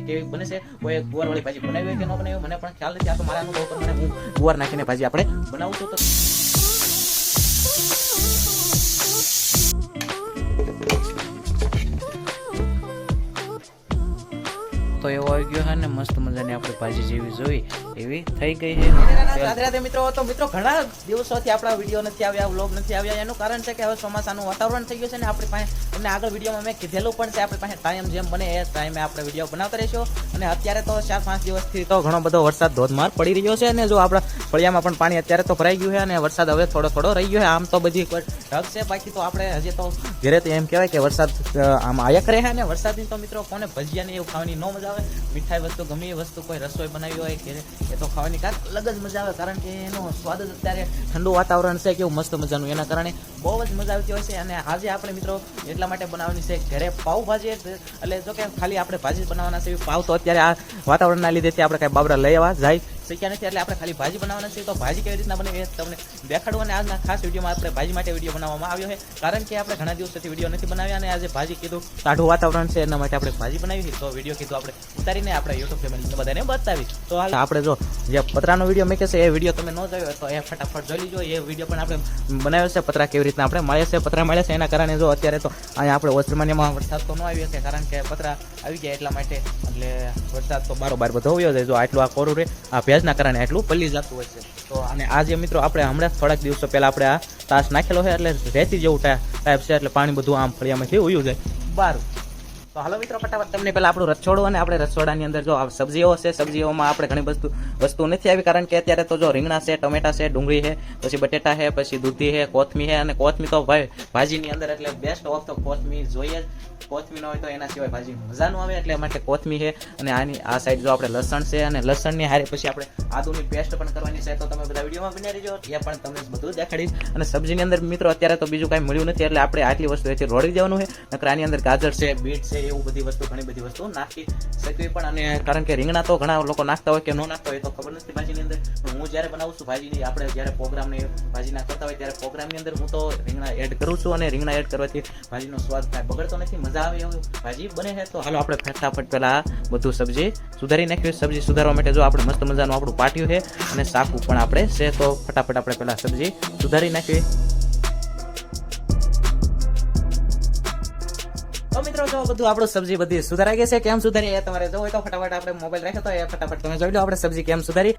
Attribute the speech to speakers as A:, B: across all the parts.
A: કેવી બને છે, કોઈ ગુવારવાળી ભાજી બનાવી હોય કે ન બનાવી હોય મને પણ ખ્યાલ નથી. આ તો મારા અનુભવ પ્રમાણે હું ગુવાર નાખીને ભાજી આપણે બનાવું છું. તો એવો આવી ગયો છે ને મસ્ત મજાની આપણે ભાજી જેવી જોઈ એવી થઈ ગઈ છે. રાધે રાધે મિત્રો. તો મિત્રો ઘણા દિવસોથી આપણા વિડીયો નથી આવ્યા, વ્લોગ નથી આવ્યા. એનું કારણ છે કે હવે ચોમાસાનું વાતાવરણ થઈ ગયું છે ને આપણી પાસે તમને આગળ વિડીયોમાં મેં કીધેલું પણ છે આપણી પાસે ટાઈમ જેમ બને એ ટાઈમે આપણે વિડીયો બનાવતા રહીશું. અને અત્યારે તો 4-5 દિવસથી તો ઘણો બધો વરસાદ ધોધમાર પડી રહ્યો છે અને જો આપણા ફળિયામાં પણ પાણી અત્યારે તો ભરાઈ ગયું છે અને વરસાદ હવે થોડો થોડો રહી ગયો છે. આમ તો બધી ઢગ છે, બાકી તો આપણે હજી તો ઘરેથી એમ કહેવાય કે વરસાદ આમ આયા કરે છે. અને વરસાદની તો મિત્રો કોને ભજીયા ને એવું ખાવાની ન મજા આવે. મીઠાઈ વસ્તુ ગમે એ વસ્તુ કોઈ રસોઈ બનાવી હોય કે એ તો ખાવાની કાંઈક અલગ જ મજા આવે, કારણ કે એનો સ્વાદ જ અત્યારે ઠંડુ વાતાવરણ છે કેવું મસ્ત મજાનું, એના કારણે બહુ જ મજા આવતી હોય છે. અને આજે આપણે મિત્રો એટલા માટે બનાવવાની છે ઘરે પાવભાજી. એટલે જો કે ખાલી આપણે ભાજી બનાવવાના છે, પાવ તો અત્યારે આ વાતાવરણના લીધેથી આપણે કાંઈ બાબરા લઈ આવવા જાય શક્યા નથી, એટલે આપણે ખાલી ભાજી બનાવવાના છે. તો ભાજી કેવી રીતના બને એ તમને દેખાડવું. અને આજના ખાસ વિડીયોમાં આપણે ભાજી માટે વિડીયો બનાવવામાં આવ્યો છે, કારણ કે આપણે ઘણા દિવસોથી વિડીયો નથી બનાવ્યા અને આજે ભાજી કીધું ટાઢું વાતાવરણ છે એના માટે આપણે ભાજી બનાવી. તો વિડીયો કીધું આપણે ઉતારીને આપણે યુટ્યુબ ફેમિલીને બધાને બતાવી. તો હાલ આપણે જો જે પતરાનો વિડીયો મેં કહેશે એ વિડીયો તમે ન જોયો તો એ ફટાફટ જોઈ લીજો. એ વિડીયો પણ આપણે બનાવ્યો છે પતરા કેવી રીતના આપણે મળે છે, પતરા મળે છે. એના કારણે જો અત્યારે તો અહીંયા આપણે ઓસ્ટ્રેલિયામાં વરસાદ તો ન આવ્યો છે, કારણ કે પતરા આવી ગયા એટલા માટે. એટલે વરસાદ તો બારોબાર બધો આવ્યો છે. જો આટલું આ કોરું રહે આ ભેજના કારણે આટલું પલ્લી જતું હોય છે. તો અને આજે મિત્રો આપણે હમણાં થોડાક દિવસો પહેલા આપણે આ તાસ નાખેલો છે, એટલે રેતી જેવું ટાઈપ છે, એટલે પાણી બધું આમ ફળિયામાંથી ઉયું જાય બહાર. તો હાલો મિત્રો ફટાફટ તમને પહેલાં આપણું રસોડું, અને આપણે રસોડાની અંદર જો સબ્જીઓ છે, સબ્જીઓમાં આપણે ઘણી વસ્તુ નથી આવી, કારણ કે અત્યારે તો જો રીંગણા છે, ટમેટા છે, ડુંગળી છે, પછી બટેટા છે, પછી દૂધી છે, કોથમી છે. અને કોથમી તો ભાઈ ભાજીની અંદર એટલે બેસ્ટ ઓફ તો કોથમી જોઈએ જ. કોથમી ન હોય તો એના સિવાય ભાજી મજા ન આવે, એટલે માટે કોથમી છે. અને આની આ સાઈડ જો આપણે લસણ છે, અને લસણની હારે પછી આપણે આદુની પેસ્ટ પણ કરવાની છે. તો તમે બધા વિડીયોમાં બની રહેજો, એ પણ તમને બધું દેખાડીશ. અને સબ્જીની અંદર મિત્રો અત્યારે તો બીજું કાંઈ મળ્યું નથી, એટલે આપણે આટલી વસ્તુ એથી રોડી દેવાનું છે. નકર આની અંદર ગાજર છે, બીટ છે, એવું બધી વસ્તુ ઘણી બધી વસ્તુ નાખી શકવી પણ. અને કારણ કે રીંગણા તો ઘણા લોકો નાખતા હોય કે ન નાખતા હોય તો ખબર નથી ભાજીની અંદર. હું જ્યારે બનાવું છું ભાજીની, આપણે જ્યારે પ્રોગ્રામની ભાજી ના કરતા હોય ત્યારે પ્રોગ્રામની અંદર હું તો રીંગણા એડ કરું છું, અને રીંગણા એડ કરવાથી ભાજીનો સ્વાદ કાંઈ બગડતો નથી, મજા આવે એવું ભાજી બને છે. તો હાલો આપણે ફટાફટ પહેલા બધું સબ્જી સુધારી નાખ્યું. સબ્જી સુધારવા માટે જો આપણે મસ્ત મજાનું આપણું પાટિયું છે અને સાકું પણ આપણે છે. તો ફટાફટ આપણે પહેલા સબ્જી સુધારી નાખીએ. તો મિત્રો જો બધું આપણું સબ્જી બધી સુધારાઈ ગઈ છે. કેમ સુધારી એ તમારે જો હોય તો ફટાફટ આપણે મોબાઈલ રાખ્યો તો એ ફટાફટ તમે જોઈ લો આપણે સબ્જી કેમ સુધારી.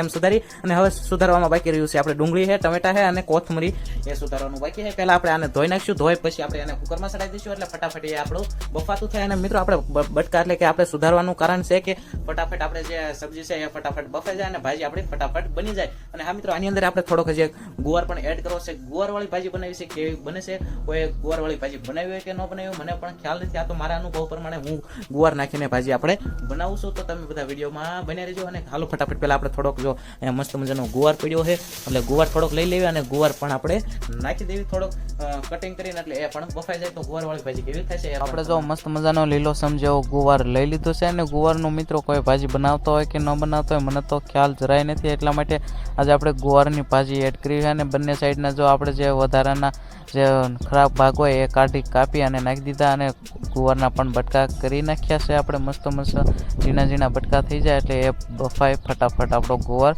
A: એમ સુધારી. અને હવે સુધારવામાં બાકી રહ્યું છે આપણે ડુંગળી છે, ટમેટા છે અને કોથમરી એ સુધારવાનું બાકી છે. પહેલા આપણે આને ધોઈ નાખીશું, ધોઈ પછી આપણે એને કુકરમાં ચડાવી દઈશું, એટલે ફટાફટ એ આપણું બફાતું થાય. અને મિત્રો આપણે બટકા એટલે કે આપણે સુધારવાનું કારણ છે કે ફટાફટ આપણે જે સબ્જી છે એ ફટાફટ બફાઈ જાય અને ભાજી આપણી ફટાફટ બની જાય. અને હા મિત્રો આની અંદર આપણે થોડોક જે ગુવાર પણ એડ કરવો છે. ગુવારવાળી ભાજી બનાવી છે કેવી બને છે, કોઈ ગુવારવાળી ભાજી બનાવી હોય કે ન બનાવી હોય મને પણ ખ્યાલ નથી. આ તો મારા અનુભવ પ્રમાણે હું ગુવાર નાખીને ભાજી આપણે બનાવું છું. તો તમે બધા વિડીયોમાં બન્યા રહેજો. અને હાલો ફટાફટ પહેલા આપણે થોડોક જો અહીંયા મસ્ત મજાનો ગુવાર પડ્યો છે, એટલે ગુવાર થોડોક લઈ લેવી અને ગુવાર પણ આપણે નાખી દેવી થોડોક કટિંગ કરીને, એટલે એ પણ બફાઈ જાય. તો ગુવારવાળી ભાજી કેવી થાય છે આપણે જો મસ્ત મજાનો લીલો સમજેવો ગુવાર લઈ લીધો છે. અને ગુવારનું મિત્રો કોઈ ભાજી બનાવતો હોય કે ન બનાવતો હોય મને તો ખ્યાલ જરાય નથી, એટલા માટે આજે આપણે ગુવારની ભાજી એડ કરી છે. અને બંને સાઈડના જો આપણે જે વધારાના જે ખરાબ ભાગ હોય એ કાપી અને નાખી દીધા. અને ગુવારના પણ બટકા કરી નાખ્યા છે આપણે મસ્ત ઝીણા ઝીણા બટકા થઈ જાય એટલે એ બફાય ફટાફટ આપણો ગુવાર.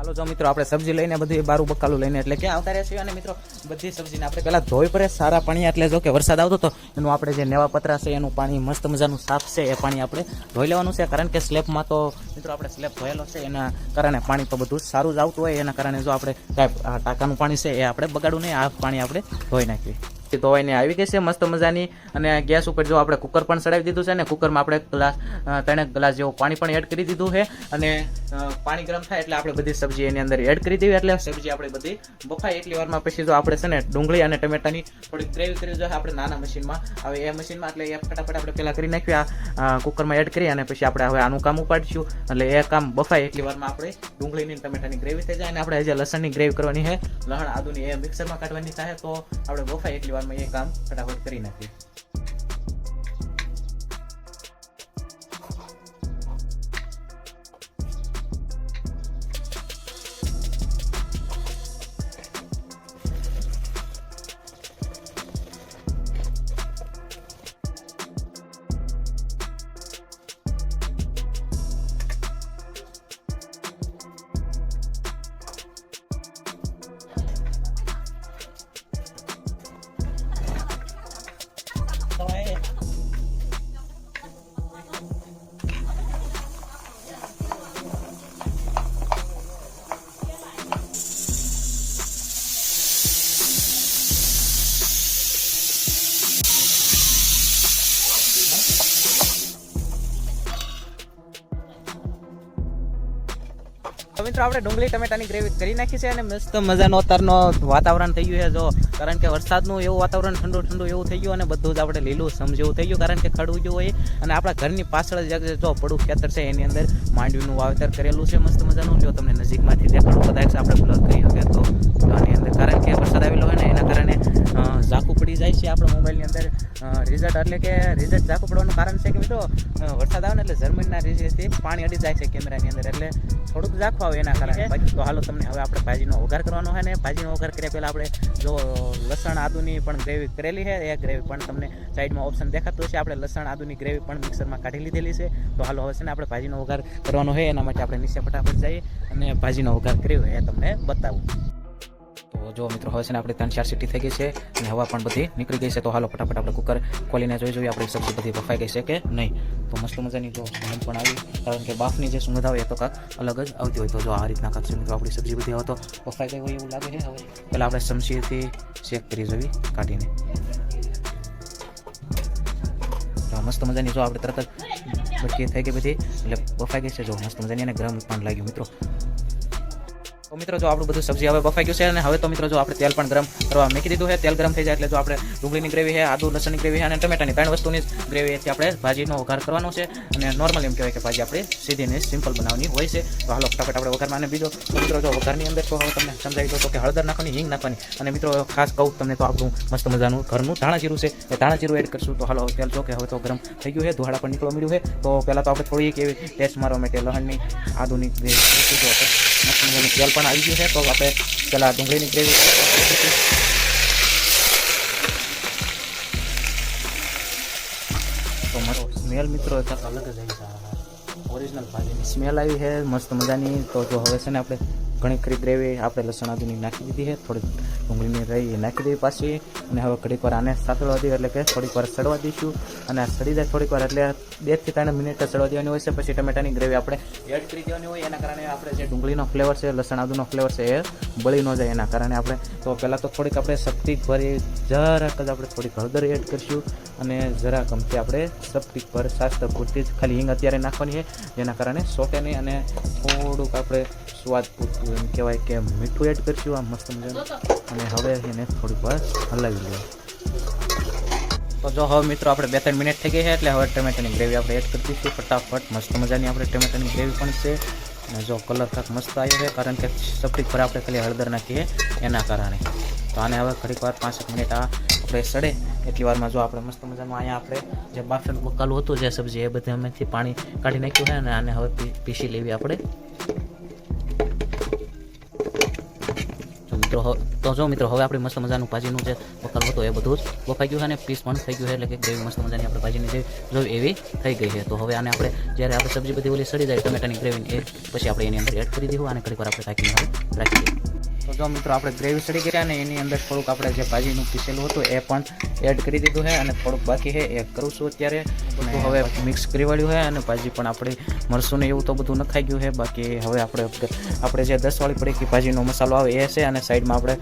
A: હાલો જો મિત્રો આપણે સબ્જી લઈને બધી બારું બકાલું લઈને એટલે કે આવતા રહેશે અને મિત્રો બધી સબ્જીને આપણે પહેલા ધોઈ પડે સારા પાણી, એટલે જો કે વરસાદ આવતો હતો એનું આપણે જે નેવા પતરા છે એનું પાણી મસ્ત મજાનું સાફ છે એ પાણી આપણે ધોઈ લેવાનું છે, કારણ કે સ્લેબમાં તો મિત્રો આપણે સ્લેબ ધોયેલો છે એના કારણે પાણી તો બધું સારું જ આવતું હોય, એના કારણે જો આપણે ટાંકાનું પાણી છે એ આપણે બગાડવું નહીં, આ પાણી આપણે ધોઈ નાખીએ. ધોવાઈને આવી ગઈ છે મસ્ત મજાની, અને ગેસ ઉપર જો આપણે કુકર પણ ચડાવી દીધું છે ને કુકરમાં આપણે ત્રણ ગ્લાસ જેવું પાણી પણ એડ કરી દીધું છે, અને પાણી ગરમ થાય એટલે આપણે બધી સબ્જી એની અંદર એડ કરી દેવી, એટલે સબ્જી આપણે બધી બફાય એટલી વારમાં પછી જો આપણે છે ને ડુંગળી અને ટમેટાની થોડીક ગ્રેવી કરી જોઈએ આપણે નાના મશીનમાં, હવે એ મશીનમાં એટલે એ ફટાફટ આપણે પહેલાં કરી નાખ્યું, આ કુકરમાં એડ કરી અને પછી આપણે હવે આનું કામ ઉપાડીશું, એટલે એ કામ બફાય એટલી વારમાં આપણે ડુંગળીની ટમેટાની ગ્રેવી થઈ જાય, અને આપણે હજી લસણની ગ્રેવી કરવાની છે, લસણ આદુની એ મિક્સરમાં કાઢવાની થાય, તો આપણે બફાય એટલી વારમાં એ કામ ફટાફટ કરી નાખીએ. મિત્રો આપણે ડુંગળી ટમેટાની ગ્રેવી કરી નાખી છે, અને મસ્ત મજાનો અત્યારનો વાતાવરણ થઈ ગયું છે જો, કારણ કે વરસાદનું એવું વાતાવરણ ઠંડુ ઠંડુ એવું થઈ ગયું, અને બધું જ આપણે લીલું સમજવું થઈ ગયું, કારણ કે ખડવું ગયું હોય, અને આપણા ઘરની પાછળ જ જો પડું ખેતર છે એની અંદર માંડવીનું વાવેતર કરેલું છે મસ્ત મજાનું, જો તમને નજીકમાંથી દેખાડું કદાચ આપણે બ્લોગ કરી શકે તો આની અંદર, કારણ કે વરસાદ આવેલો હોય ને એના કારણે ઝાંખું પડી જાય છે આપણા મોબાઈલની અંદર રિઝલ્ટ, એટલે કે રિઝલ્ટ ઝાંખું પડવાનું કારણ છે કે મિત્રો વરસાદ આવે ને એટલે જર્મનના રીઝેથી પાણી અડી જાય છે કેમેરાની અંદર, એટલે થોડુંક ઝાંખું આવે એના કારણે. તો હાલો તમને હવે આપણે ભાજીનો વઘાર કરવાનો છે, ને ભાજીનો વઘાર કર્યા પહેલાં આપણે જો લસણ આદુની પણ ગ્રેવી કરેલી છે, એ ગ્રેવી પણ તમને સાઈડમાં ઓપ્શન દેખાતું હશે, આપણે લસણ આદુની ગ્રેવી પણ મિક્સરમાં કાઢી લીધેલી છે. તો હાલો હવે છે ને આપણે ભાજીનો વઘાર કરવાનો છે, એના માટે આપણે નીચે ફટાફટ જઈએ અને ભાજીનો વઘાર કર્યો એ તમને બતાવું. તો જો મિત્રો હવે છે ને આપણે 3-4 સીટી થઈ ગઈ છે, અને હવા પણ બધી નીકળી ગઈ છે, તો હાલો ફટાફટ આપણે કુકર ખોલીને જોઈએ આપણી સબ્જી બધી બફાઈ ગઈ છે કે નહીં. તો મસ્ત મજાની જો સુગંધ પણ આવી, કારણ કે બાફની જે સુગંધ આવે એ તો કાંક અલગ જ આવતી હોય, તો જો આ રીતના કાંક છે મિત્રો આપણી સબ્જી બધી હવે તો બફાઈ ગઈ હોય એવું લાગે છે. હવે પહેલાં આપણે ચમચીથી શેક કરી જોવી કાઢીને, મસ્ત મજાની જો આપણે તરત જ બટકી થઈ ગઈ બધી, એટલે બફાઈ ગઈ છે જો મસ્ત મજાની, અને ગરમ પણ લાગ્યું મિત્રો. તો મિત્રો જો આપણું બધું સબ્જી હવે બફાઈ ગયું છે, અને હવે તો મિત્રો જો આપણે તેલ પણ ગરમ કરવા મૂકી દીધું છે, તેલ ગરમ થઈ જાય એટલે જો આપણે ડુંગળીની ગ્રેવી છે, આદુ લસણની ગ્રેવી છે, અને ટમેટાની 3 વસ્તુની ગ્રેવીથી આપણે ભાજીનો વઘાર કરવાનો છે, અને નોર્મલ એમ કહેવાય કે ભાજી આપણે સીધી ને સિમ્પલ બનાવવાની હોય છે. તો હાલો ફટાફટ આપણે વઘારમાં, અને બીજો મિત્રો જો વઘારની અંદર તો હવે તમને સમજાવી દો તો કે હળદર નાખવાની, હિંગ નાખવાની, અને મિત્રો ખાસ કહું તમને તો આપણું મસ્ત મજાનું ઘરનું ધાણા જીરું છે, એ ધાણા જીરું એડ કરશું. તો હાલો તેલ જો કે હવે તો ગરમ થઈ ગયું છે, ધોળા પણ નીકળવા મળ્યું છે, તો પહેલાં તો આપણે થોડીક એવી ટેસ્ટ મારવા માટે લસણની આદુની ગ્રેવી મસ્ત મજાનું તેલ પણ આવી ગયું છે, તો આપણે પહેલાં ડુંગળીની ગ્રેવી તો મારો સ્મેલ મિત્રો કાંક અલગ જ આવી છે, ઓરિજિનલ ભાજીની સ્મેલ આવી છે મસ્ત મજાની. તો જો હવે છે ને આપણે ઘણી ખરી ગ્રેવી આપણે લસણ આદુની નાખી દીધી છે, થોડીક ડુંગળીની રહી નાખી દીધી પાછી, અને હવે ઘડીક વાર આને સાતળવા દઈએ, એટલે કે થોડીક વાર સડવા દઈશું, અને આ સડી જાય થોડીક વાર એટલે 2 થી 3 મિનિટ સડવા દેવાની હોય છે, પછી ટમેટાની ગ્રેવી આપણે એડ કરી દેવાની હોય, એના કારણે આપણે જે ડુંગળીનો ફ્લેવર છે, લસણ આદુનો ફ્લેવર છે એ બળી ન જાય, એના કારણે આપણે તો પહેલાં તો થોડીક આપણે સપ્તિક ભરી જરાક જ આપણે થોડીક હળદર એડ કરીશું, અને જરાક અમથી આપણે સપ્તિક પર શાસ્ત્ર પૂરતી જ ખાલી હિંગ અત્યારે નાખવાની છે, જેના કારણે સોટે નહીં, અને થોડુંક આપણે સ્વાદ પૂરતું એમ કહેવાય કે મીઠું એડ કરીશું આ મસ્ત મજાનું, અને હવે એને થોડીક વાર હલાવી લઈએ. તો જો હવે મિત્રો આપણે 2-3 મિનિટ થઈ ગઈ છે, એટલે હવે ટમેટાની ગ્રેવી આપણે એડ કરી દઈશું ફટાફટ. મસ્ત મજાની આપણે ટમેટાની ગ્રેવી પણ છે, અને જો કલર કાંક મસ્ત આવ્યો છે, કારણ કે સબ્જી પર આપણે ખાલી હળદર નાખીએ એના કારણે. તો આને હવે ઘડીક વાર 5 મિનિટ આપણે સડે એટલી વારમાં જો આપણે મસ્ત મજાનું અહીંયા આપણે જે બાફેલું બકાલું હતું જે સબ્જી એ બધે અમેથી પાણી કાઢી નાખ્યું છે, અને આને હવે પીસી લેવી આપણે. તો જો મિત્રો હવે આપણે મસ્ત મજાનું ભાજીનું જે વઘાર હતો એ બધું જ બફાઈ ગયું છે અને પીસ પણ થઈ ગયું છે, એટલે કે ગ્રેવી મસ્ત મજાની આપણે ભાજીની જે જોઈ એવી થઈ ગઈ છે. તો હવે આને આપણે જ્યારે આપણે સબ્જી બધી ઓલી સડી જાય ટમેટાની ગ્રેવી એ પછી આપણે એની અંદર એડ કરી દઈશું અને ઘડીક વાર આપણે ઢાંકીને રાખી દઈએ. તો જો મિત્રો આપણે ગ્રેવી સડી ગયા અને એની અંદર થોડુંક આપણે જે ભાજીનું પીસેલું હતું એ પણ એડ કરી દીધું છે અને થોડુંક બાકી છે એ કરું છું અત્યારે. તો હવે મિક્સ કરી વાળ્યું છે અને ભાજી પણ આપણી મરસું ને એવું તો બધું નખાઈ ગયું છે. બાકી હવે આપણે જે 10 વાળી પડી ભાજીનો મસાલો આવે એ છે અને સાઈડમાં આપણે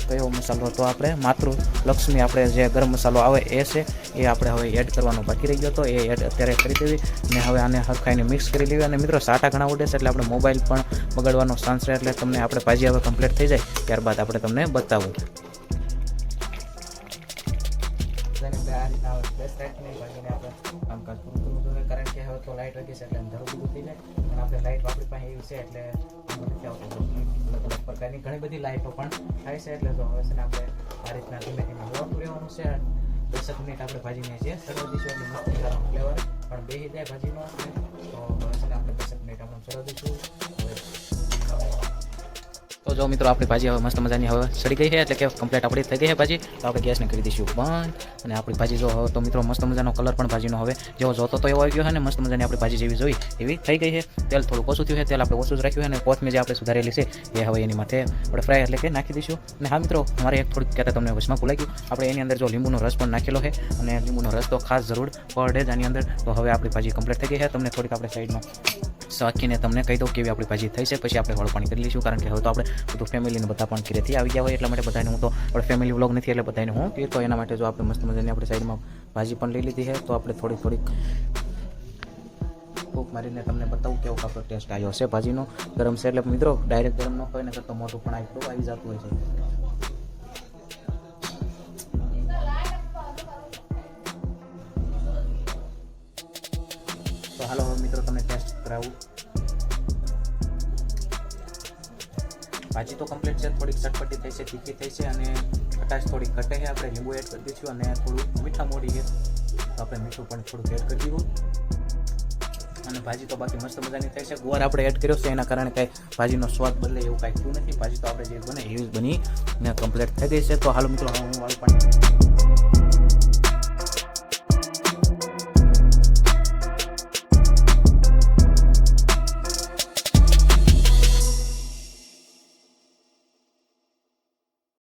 A: કયો મસાલો હતો આપણે માતૃલક્ષ્મી આપણે જે ગરમ મસાલો આવે એ છે એ આપણે હવે એડ કરવાનો બાકી રહી ગયો હતો, એ એડ અત્યારે કરી દેવી અને હવે આને હરખાઈને મિક્સ કરી લેવી. અને મિત્રો સાટા ઘણા ઉડે છે એટલે આપણે મોબાઈલ પણ બગાડવાનો ચાન્સ રહે, એટલે તમને આપણે ભાજી હવે કમ્પ્લીટ થઈ જાય ત્યારબાદ આપણે તમને બતાવું. કામકાજ પૂરું કરવું જોઈએ કારણ કે હવે તો લાઇટ વગી છે એટલે અંધારું બધું થઈ જાય અને આપણે લાઇટ આપણી પાસે એવી છે એટલે નથી આવતું. અલગ અલગ પ્રકારની ઘણી બધી લાઇટો પણ થાય છે એટલે તો હવે છે ને આપણે આ રીતના ધીમે ધીમે જોવાનું રહેવાનું છે. 10 મિનિટ આપણે ભાજીને જે સરળ દઈશું એટલે મસ્ત મજાનો ફ્લેવર પણ બેસી જાય ભાજીનો. તો હવે છે ને આપણે 10 મિનિટ આપણે સરળ દઈશું. તો જો મિત્રો આપણી ભાજી હવે મસ્ત મજાની હવે સડી ગઈ છે, એટલે કે કમ્પ્લીટ આપણી થઈ ગઈ છે ભાજી. તો આપણે ગેસને કરી દઈશું બંધ અને આપણી ભાજી જો હવે તો મિત્રો મસ્ત મજાનો કલર પણ ભાજીનો હવે જેવો જોતો તો એવો આવી ગયો છે ને મસ્ત મજાની આપણી ભાજી જેવી જોઈ એવી થઈ ગઈ છે. તેલ થોડું ઓછું થયું છે, તેલ આપણે ઓછું જ રાખ્યું છે અને કોથમીર જે આપણે સુધારેલી છે એ હવે એની માથે આપણે ફ્રાય એટલે કે નાખી દઈશું. અને હા મિત્રો મારે એક થોડીક કહેતા તમને વચમાં ભૂલાઈ ગયું, આપણે એની અંદર જો લીંબુનો રસ પણ નાખેલો છે અને લીંબુનો રસ તો ખાસ જરૂર પડે જ આની અંદર. તો હવે આપણી ભાજી કમ્પ્લીટ થઈ ગઈ છે. તમને થોડીક આપણે સાઈડમાં સાકીને તમને કહી દઉં કેવી આપણી ભાજી થઈ છે, પછી આપણે હળપાણી કરી લઈશું કારણ કે હવે તો આપણે બધું ફેમિલીને બધા પણ ઘરેથી આવી ગયા હોય એટલા માટે બધાને હું તો આપણે ફેમિલી વ્લોગ નથી એટલે બધાને હું એ તો એના માટે જો આપણે મસ્ત મજાની આપણે સાઈડમાં ભાજી પણ લઈ લીધી છે. તો આપણે થોડીક ફૂંક મારીને તમને બતાવું કેવો આપણો ટેસ્ટ આવ્યો છે ભાજીનો. ગરમ છે એટલે મિત્રો ડાયરેક્ટ ગરમ ન હોય ને તો મોટું પણ આવી જતું હોય છે. તો હાલો હવે મિત્રો તમને ટેસ્ટ કરાવું. ભાજી તો કમ્પ્લીટ છે, થોડીક ચટપટી થઈ છે, તીખી થઈ છે અને ખટાશ થોડીક ઘટે છે. આપણે લીંબુ એડ કરી દઈશું અને થોડું મીઠા મોડી છે તો આપણે મીઠું પણ થોડુંક એડ કરી દીધું. અને ભાજી તો બાકી મસ્ત મજાની થઈ છે. ગુવાર આપણે એડ કર્યો છે એના કારણે કાંઈ ભાજીનો સ્વાદ બદલે એવું કાંઈ થયું નથી. ભાજી તો આપણે જે બને એવી જ બની ને કમ્પ્લીટ થઈ ગઈ છે. તો હાલો મિત્રો હું વાળું પાણી